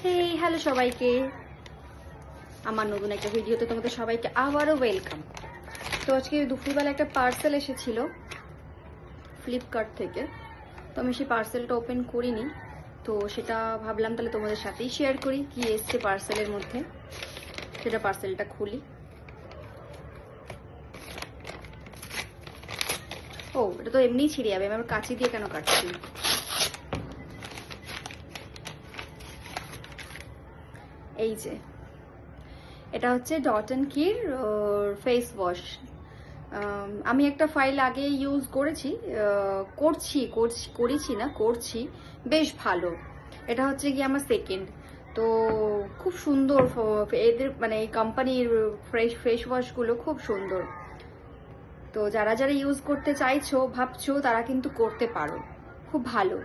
Hey hello সবাইকে, আমার নতুন একটা ভিডিওতে তোমাদের সবাইকে আবারও ওয়েলকাম। তো আজকে দুপুরবেলা একটা পার্সেল এসেছিল ফ্লিপকার্ট থেকে, তো আমি সেই পার্সেলটা ওপেন করিনি, তো সেটা ভাবলাম তাহলে তোমাদের সাথেই শেয়ার করি কি এসছে পার্সেলের মধ্যে। সেটা পার্সেলটা খুলি। ও, এটা তো এমনিই ছিঁড়ে যাবে, আমি আবার কাঁচি দিয়ে কেন কাটছি। এই যে এটা হচ্ছে ডট অ্যান্ড কির ফেস ওয়াশ। আমি একটা ফাইল আগে ইউজ করেছি, করছি, বেশ ভালো। এটা হচ্ছে কি আমার সেকেন্ড। তো খুব সুন্দর, এদের মানে এই কোম্পানির ফেস ওয়াশগুলো খুব সুন্দর। তো যারা যারা ইউজ করতে চাইছো ভাবছো তারা কিন্তু করতে পারো, খুব ভালো।